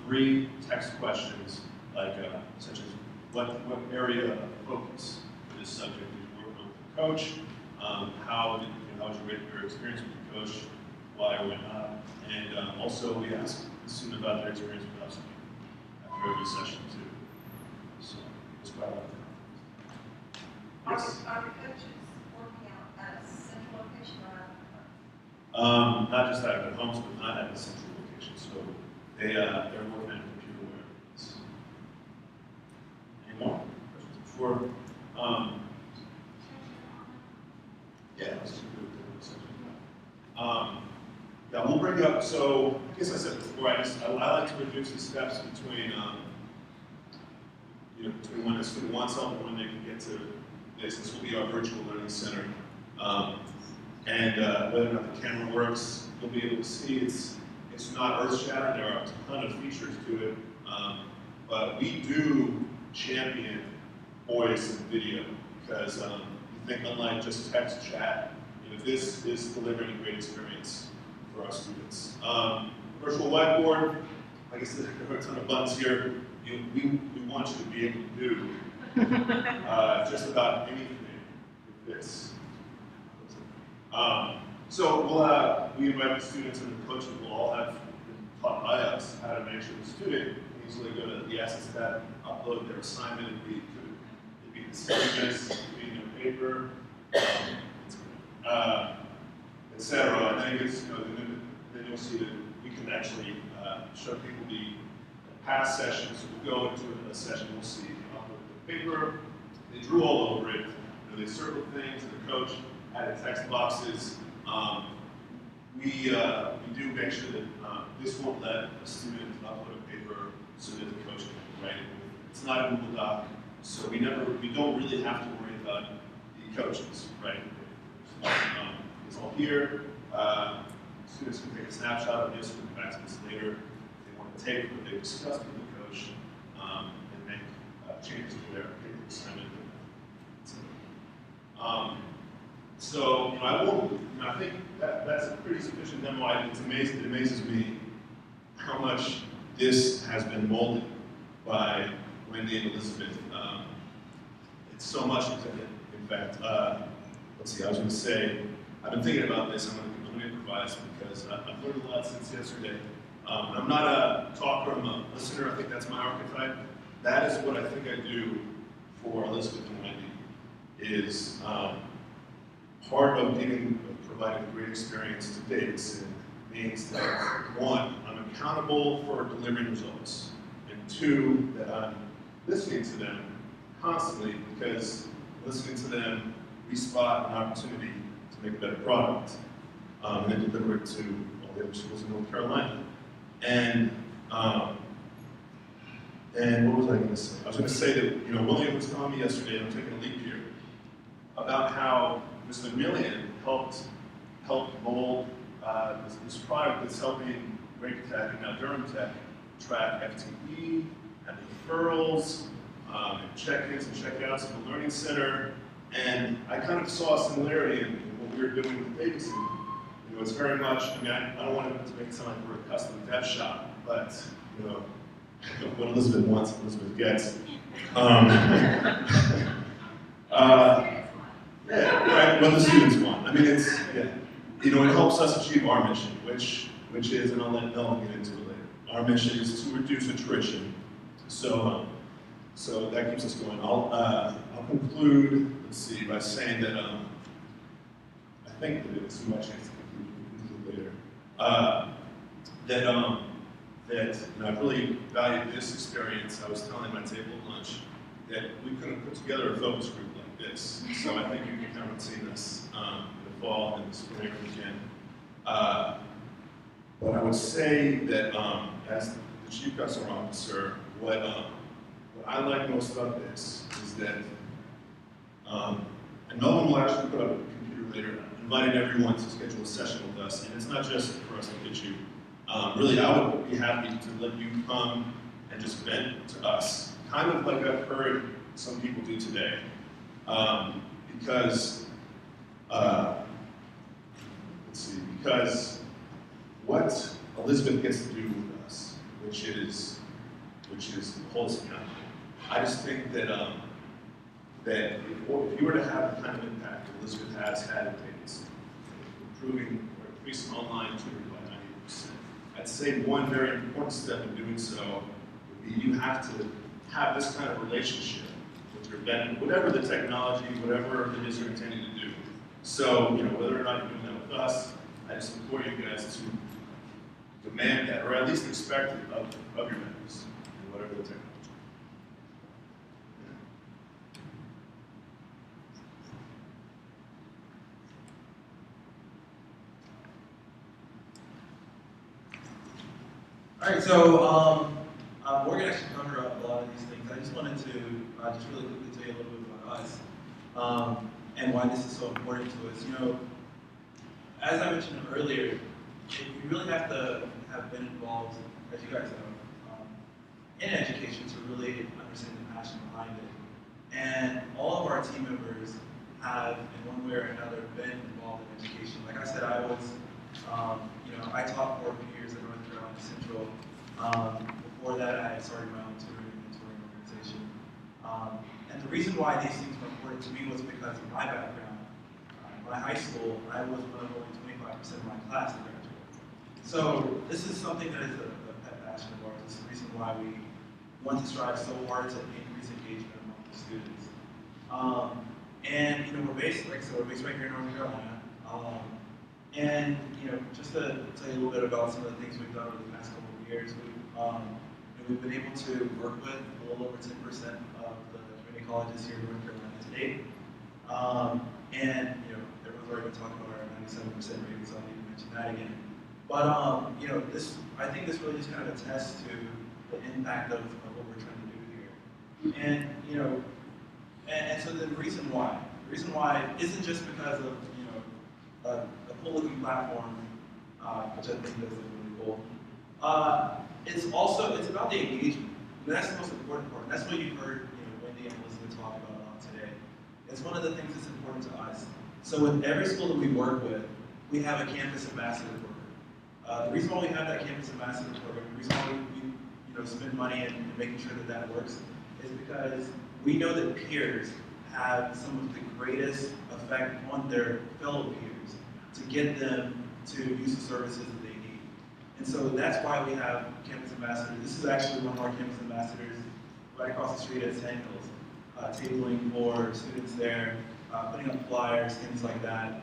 [SPEAKER 2] 3 text questions, like such as what area of focus for this subject did you work on with the coach? How was your experience with the coach? Why or why not? And also, we ask the student about their experience with Upswing after every session too. So it's quite a lot. Yes.
[SPEAKER 5] Are the coaches working out at a central location or at
[SPEAKER 2] Not just out of their homes, but not at a central location. So they're working on a computer where it's. Any more questions before? Yeah, let's just move to the section. Yeah, we'll bring up. So I guess I said before, I like to reduce the steps between between when a student wants help and when they can get to this. This will be our virtual learning center. And whether or not the camera works, you'll be able to see it's not earth-shattering. There are a ton of features to it, but we do champion voice and video because we think unlike just text chat, this is delivering a great experience for our students. Virtual whiteboard, like I said, there are a ton of buttons here. We want you to be able to do just about anything with this. So we invite the students and the coaches will all have been taught by us how to make sure the student can easily go to the Assets tab, upload their assignment, it'd be the syllabus, it'd be in their paper, etc. And then it gets, then you'll see that we can actually show people the past sessions. So we'll go into a session, we'll see upload the paper, they drew all over it, they circled things, the coach added text boxes. We do make sure that this won't let a student upload a paper so that the coach can write it. It's not a Google Doc, so we don't really have to worry about the coaches, right? It's all here. Students can take a snapshot of this, we'll come back to this later. If they want to take what they've discussed with the coach and make changes to their paper assignment. So I won't. I think that's a pretty sufficient demo. It amazes me how much this has been molded by Wendy and Elizabeth. It's so much, in fact. Let's see, I was going to say, I've been thinking about this. I'm going to improvise because I've learned a lot since yesterday. I'm not a talker, I'm a listener. I think that's my archetype. That is what I think I do for Elizabeth and Wendy, is part of providing a great experience to Davidson means that, one, I'm accountable for delivering results, and two, that I'm listening to them constantly, because listening to them, we spot an opportunity to make a better product, and then deliver it to all the other schools in North Carolina. And what was I going to say? I was going to say that, William was telling me yesterday, and I'm taking a leap here, about how Mr. Millian helped mold this product that's helping Wake Tech and now Durham Tech track FTE and referrals, and check-ins and check-outs in the Learning Center. And I kind of saw a similarity in what we were doing with Davidson. It's very much, I don't want to make it sound like we're a custom dev shop, but, what Elizabeth wants, Elizabeth gets. Yeah, right, what the students want. It helps us achieve our mission, which is, and I'll let Melvin get into it later. Our mission is to reduce attrition. So that keeps us going. I'll conclude, by saying that I think that it's too much chance to conclude later. That I've really valued this experience. I was telling my table at lunch that we couldn't put together a focus group like this. So I think you can come and see this in the fall and the spring again. But I would say that as the Chief Customer Officer, what I like most about this is that, and Melvin will actually put up a computer later, inviting everyone to schedule a session with us, and it's not just for us to pitch you. Really, I would be happy to let you come and just vent to us, kind of like I've heard some people do today. Because what Elizabeth gets to do with us, which is hold us accountable. I just think that if you were to have the kind of impact Elizabeth has had in Davidson, improving or increasing online tutoring by 90%, I'd say one very important step in doing so would be you have to have this kind of relationship with your vendor, whatever the technology, whatever it is you're intending to do. So, whether or not you're doing that with us, I just implore you guys to demand that, or at least expect it of your vendors, whatever the technology.
[SPEAKER 3] All right, so we're going to actually cover up a lot of these things. I just wanted to just really quickly tell you a little bit about us and why this is so important to us. As I mentioned earlier, you really have to have been involved, as you guys have, in education to really understand the passion behind it. And all of our team members have, in one way or another, been involved in education. Like I said, I was, I taught for a few years at North Carolina Central. Before that, I had started my own tutoring and mentoring organization. And the reason why these things were important to me was because of my background. In my high school, I was one of only 25% of my class that graduated. So this is something that is a pet passion of ours. It's the reason why we want to strive so hard to increase engagement among the students. And we're based, like I said, we're based right here in North Carolina. And just to tell you a little bit about some of the things we've done over the past couple of years, we've been able to work with a little over 10% of the community colleges here in North Carolina to date. And everyone's already been talking about our 97% rating, so I'll need to mention that again. But I think this really just kind of attests to the impact of what we're trying to do here. And and so the reason why isn't just because of a cool-looking platform, which I think is really cool. It's about the engagement. And that's the most important part. That's what you've heard Wendy and Elizabeth talk about a lot today. It's one of the things that's important to us. So with every school that we work with, we have a campus ambassador program. The reason why we have that campus ambassador program, the reason why we spend money and making sure that that works is because we know that peers have some of the greatest effect on their fellow peers to get them to use the services that they need. And so that's why we have campus ambassadors. This is actually one of our campus ambassadors right across the street at Sand Hills, tabling for students there, putting up flyers, things like that.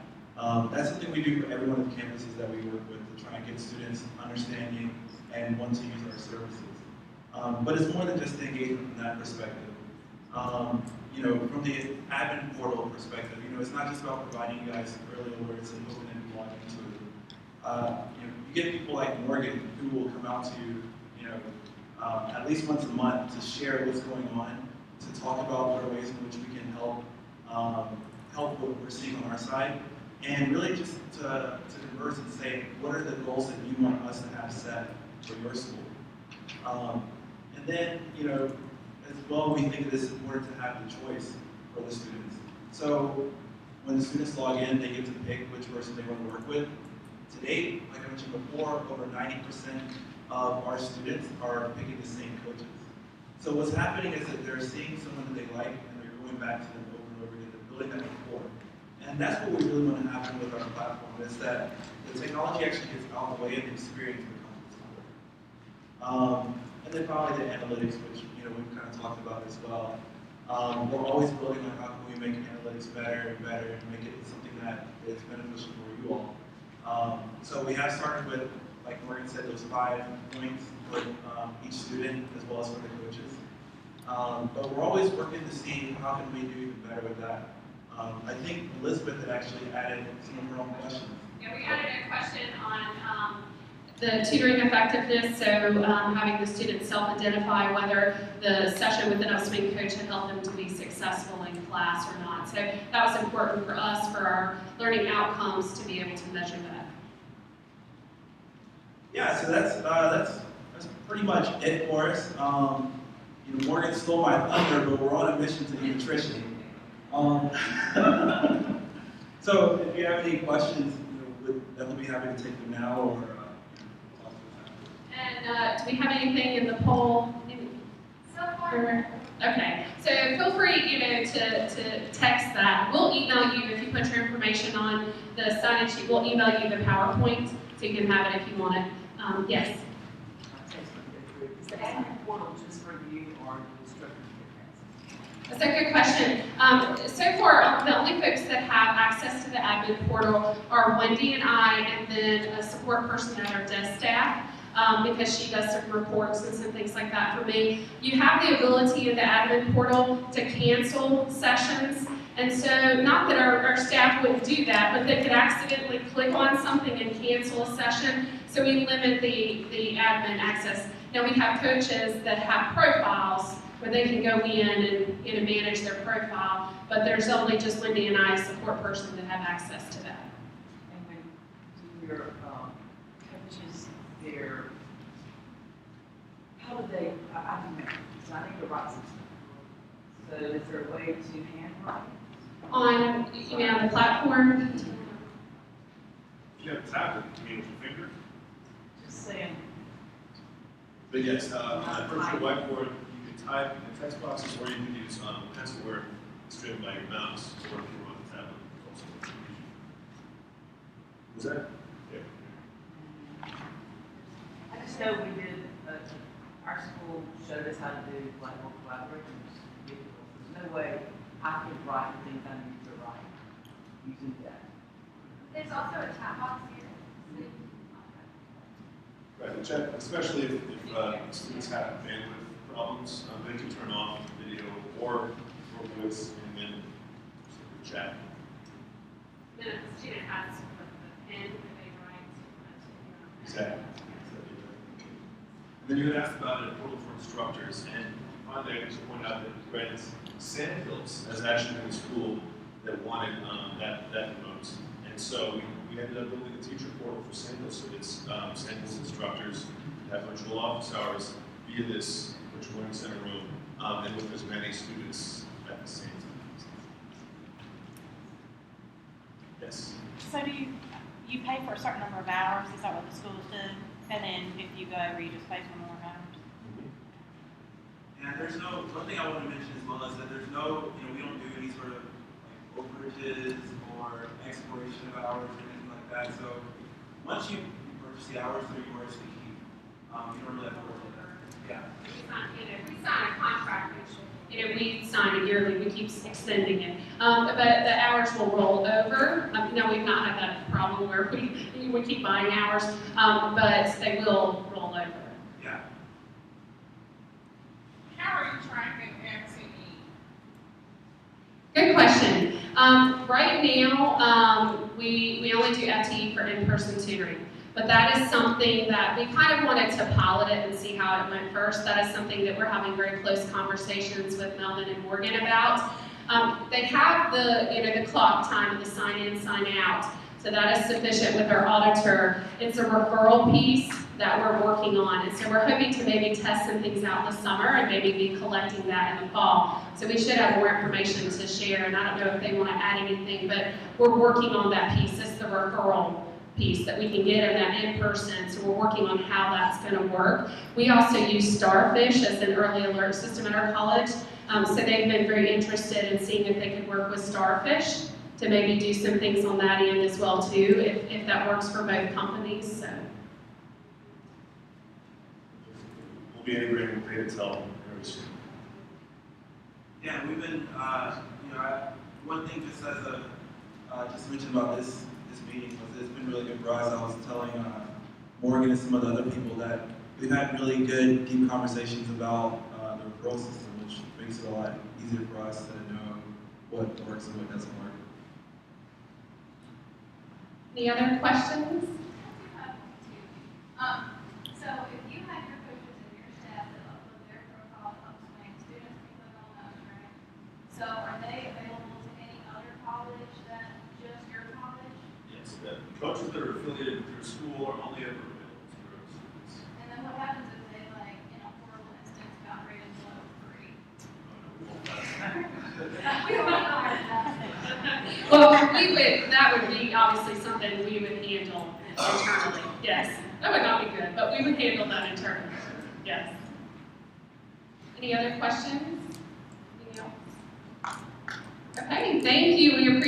[SPEAKER 3] That's something we do for every one of the campuses that we work with to try and get students understanding and want to use our services. But it's more than just the engagement from that perspective. You know, from the admin portal perspective, you know, it's not just about providing you guys early alerts and hoping that you log into it. You know, you get people like Morgan who will come out to you, you know, at least once a month to share what's going on, to talk about what are ways in which we can help help what we're seeing on our side, and really just to converse and say, what are the goals that you want us to have set for your school? And then, you know, as well, we think it is important to have the choice for the students. So when the students log in, they get to pick which person they want to work with. To date, like I mentioned before, over 90% of our students are picking the same coaches. So what's happening is that they're seeing someone that they like, and they're going back to them over and over again. They're building that rapport. And that's what we really want to happen with our platform, is that the technology actually gets out of the way and the experience becomes better. And then finally the analytics, which, you know, we've kind of talked about as well. We're always building on how can we make analytics better and better and make it something that is beneficial for you all. So we have started with, like Morgan said, those 5 points for each student as well as for the coaches. But we're always working to see how can we do even better with that. I think Elizabeth had actually added some of her own questions.
[SPEAKER 1] Yeah, we added a question on the tutoring effectiveness, so having the students self-identify whether the session with an Upswing coach had helped them to be successful in class or not. So that was important for us, for our learning outcomes, to be able to measure that.
[SPEAKER 3] Yeah, so that's pretty much it for us. You know, Morgan stole my thunder, but we're on a mission to be nutrition. So if you have any questions, you know, we'd definitely be happy to take them now, or talk to them after.
[SPEAKER 1] And do we have anything in the poll?
[SPEAKER 4] So far,
[SPEAKER 1] Okay, so feel free, you know, to text that. We'll email you if you put your information on the sign-in sheet. We'll email you the PowerPoint so you can have it if you want it. Yes.
[SPEAKER 7] Is the admin portal just for you or the instructors get access?
[SPEAKER 1] That's a good question. So far, the only folks that have access to the admin portal are Wendy and I, and then a support person at our desk staff, because she does some reports and some things like that for me. You have the ability in the admin portal to cancel sessions. And so, not that our staff wouldn't do that, but they could accidentally click on something and cancel a session. So we limit the admin access. Now we have coaches that have profiles where they can go in and, you know, manage their profile, but there's only just Wendy and I, a support person, that have access to that.
[SPEAKER 7] And when your coaches, how do they, I don't know, so I need to write some stuff. So is there a way to handwrite?
[SPEAKER 1] On, you mean on the platform?
[SPEAKER 2] If you have a tablet, you mean with your finger?
[SPEAKER 7] Just saying.
[SPEAKER 2] But yes, on that virtual whiteboard, you can type in the text boxes, or you can use pencil where it's driven by your mouse, or if you're on the tablet, also. Was that? Yeah.
[SPEAKER 7] I just know we did, our school showed us how to do Blackboard collaborations. There's no way I could write the things I need to write using that.
[SPEAKER 4] there's also a chat box here.
[SPEAKER 2] Right, the chat, especially if students have bandwidth problems, they can turn off the video or voice and then chat.
[SPEAKER 1] Then if the student has a pen that they write.
[SPEAKER 2] Exactly. And then you had asked about a portal for instructors, and finally I just point out that Grant's Sand Hills has actually been a school that wanted that remote. And so we ended up building a teacher portal for Sand Hills, so it's Sand Hills instructors have virtual office hours via this virtual learning center room, and with as many students at the same time. Yes?
[SPEAKER 8] So do you pay for a certain number of hours? Is that what the schools do? And then if you go over, you just pay for more hours?
[SPEAKER 3] there's no, one thing I want to mention as well is that there's no, we don't do any sort of like overages or expiration of hours or anything like that. So once you purchase the hours, they're yours to keep. You don't really have to worry about that. Yeah.
[SPEAKER 1] We sign a contract, we sign it yearly, we keep extending it. But the hours will roll over. No, we've not had that problem where we keep buying hours, but they will roll over.
[SPEAKER 3] Yeah.
[SPEAKER 6] How are you tracking NCE?
[SPEAKER 1] Good question. Right now, we only do FTE for in-person tutoring. But that is something that we kind of wanted to pilot it and see how it went first. That is something that we're having very close conversations with Melvin and Morgan about. They have the clock time of the sign in, sign out. So that is sufficient with our auditor. It's a referral piece that we're working on. And so we're hoping to maybe test some things out this summer and maybe be collecting that in the fall. So we should have more information to share. And I don't know if they want to add anything, but we're working on that piece. It's the referral piece that we can get in that in-person, so we're working on how that's going to work. We also use Starfish as an early alert system at our college, so they've been very interested in seeing if they could work with Starfish to maybe do some things on that end as well too, if that works for both companies. So.
[SPEAKER 2] We'll be integrating with Data very soon.
[SPEAKER 3] Yeah, we've been, one thing just as just to mention about this meeting was it's been really good for us. I was telling Morgan and some of the other people that we've had really good, deep conversations about the referral system, which makes it a lot easier for us to know what works and what doesn't work.
[SPEAKER 1] Any other questions?
[SPEAKER 9] So if you had your coaches and your staff that upload their profile to Upswing, students can click on those, right? So are they available to any other college than just your college?
[SPEAKER 2] Yes, the coaches that are affiliated with your school are only ever available to your students.
[SPEAKER 9] And then what happens if they, like, horrible instance got rated below 3? We don't want to that.
[SPEAKER 1] Well, that would be obviously something we would handle internally. Yes, that would not be good, but we would handle that internally. Yes. Any other questions? Anything else? Okay, thank you. We